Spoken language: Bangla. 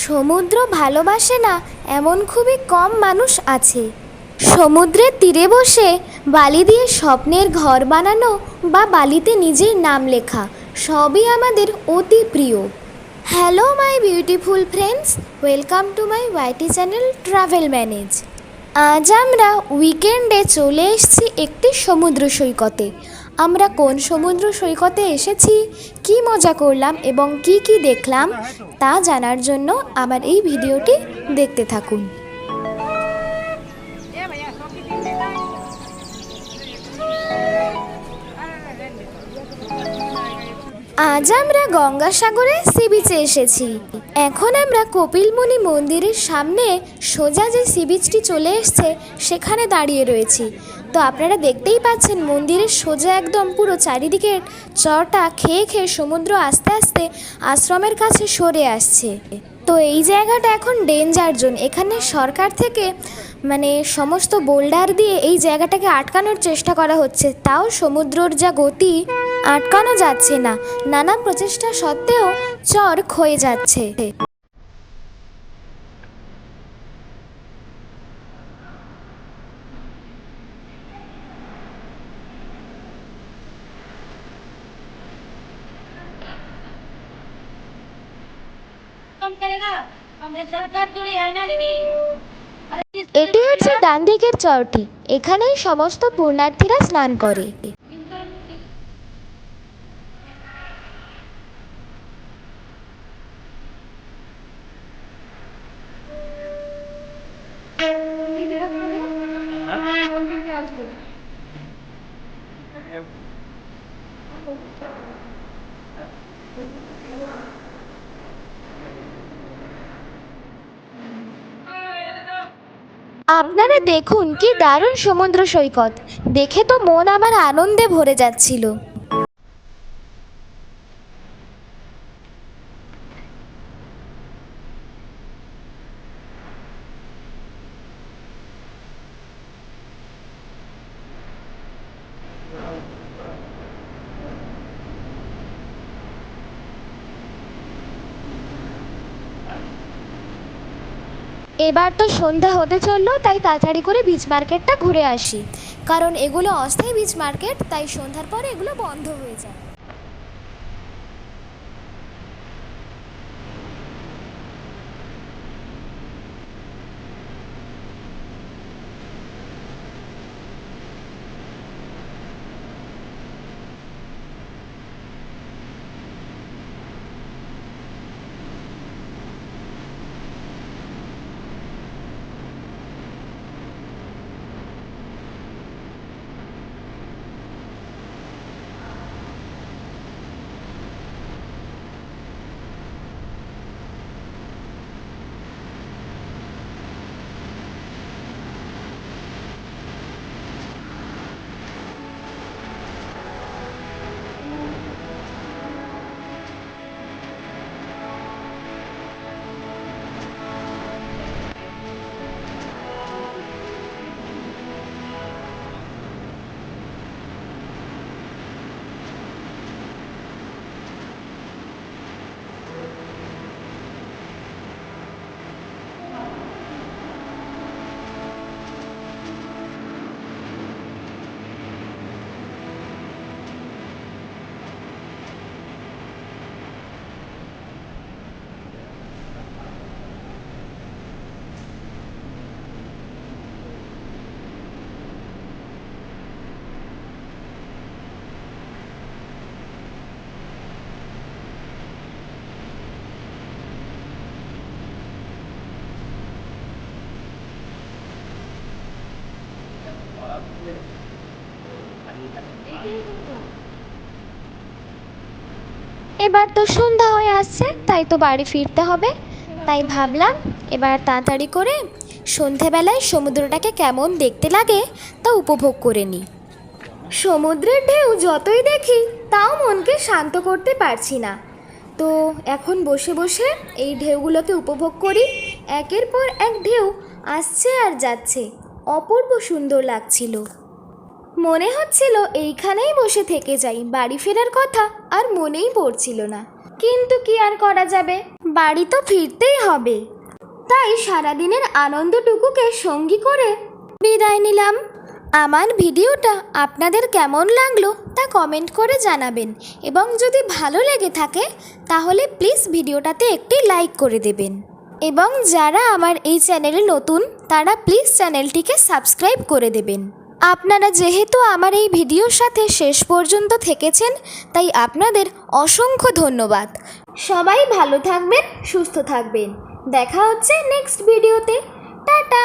সমুদ্র ভালোবাসে না এমন খুবই কম মানুষ আছে। সমুদ্রের তীরে বসে বালি দিয়ে স্বপ্নের ঘর বানানো বা বালিতে নিজের নাম লেখা সবই আমাদের অতি প্রিয়। Hello my beautiful friends, welcome to my YT channel travel manage. আজ আমরা উইকেন্ডে চলে এসেছি একটি সমুদ্র সৈকতে। আমরা কোন সমুদ্র সৈকতে এসেছি, কি মজা করলাম এবং কি কি দেখলাম তা জানার জন্য আমার এই ভিডিওটি দেখতে থাকুন। আজ আমরা গঙ্গাসাগরে সি বিচে এসেছি। এখন আমরা কপিলমুনি মন্দিরের সামনে সোজা যে সি বিচটি চলে এসছে সেখানে দাঁড়িয়ে রয়েছি। তো আপনারা দেখতেই পাচ্ছেন মন্দিরের সোজা একদম পুরো চারিদিকের চরটা খেয়ে খেয়ে সমুদ্র আস্তে আস্তে আশ্রমের কাছে সরে আসছে। তো এই জায়গাটা এখন ডেঞ্জার জোন। এখানে সরকার থেকে সমস্ত বোল্ডার দিয়ে এই জায়গাটাকে আটকানোর চেষ্টা করা হচ্ছে, তাও সমুদ্রর যা গতি আটকানো যাচ্ছে না। নানা প্রচেষ্টা সত্ত্বেও চর ক্ষয়ে যাচ্ছে। এটি হচ্ছে ডান দিকের চরটি। এখানেই সমস্ত পুণ্যার্থীরা স্নান করে। আপনারা দেখুন কি দারুণ সমুদ্র সৈকত, দেখে তো মন আমার আনন্দে ভরে যাচ্ছিল। এবার তো সন্ধ্যা হতে চললো, তাই তাড়াতাড়ি করে বিচ মার্কেটটা ঘুরে আসি, কারণ এগুলো অস্থায়ী বিচ মার্কেট, তাই সন্ধ্যার পরে এগুলো বন্ধ হয়ে যায়। এবার তো সন্ধ্যা হয়ে আসছে, তাই তো বাড়ি ফিরতে হবে। তাই ভাবলাম এবার তাড়াতাড়ি করে সন্ধেবেলায় সমুদ্রটাকে কেমন দেখতে লাগে তা উপভোগ করে নিই। সমুদ্রের ঢেউ যতই দেখি তাও মনকে শান্ত করতে পারছি না। তো এখন বসে বসে এই ঢেউগুলোকে উপভোগ করি। একের পর এক ঢেউ আসছে আর যাচ্ছে, অপূর্ব সুন্দর লাগছিল। মনে হচ্ছিল এইখানেই বসে থেকে যাই, বাড়ি ফেরার কথা আর মনেই পড়ছিল না। কিন্তু কি আর করা যাবে, বাড়ি তো ফিরতেই হবে। তাই সারাদিনের আনন্দটুকুকে সঙ্গী করে বিদায় নিলাম। আমার ভিডিওটা আপনাদের কেমন লাগলো তা কমেন্ট করে জানাবেন, এবং যদি ভালো লেগে থাকে তাহলে প্লিজ ভিডিওটাতে একটি লাইক করে দেবেন, এবং যারা আমার এই চ্যানেলে নতুন তারা প্লিজ চ্যানেলটিকে সাবস্ক্রাইব করে দেবেন। আপনারা যেহেতু আমার এই ভিডিওর সাথে শেষ পর্যন্ত থেকেছেন, তাই আপনাদের অসংখ্য ধন্যবাদ। সবাই ভালো থাকবেন, সুস্থ থাকবেন। দেখা হচ্ছে নেক্সট ভিডিওতে। টাটা।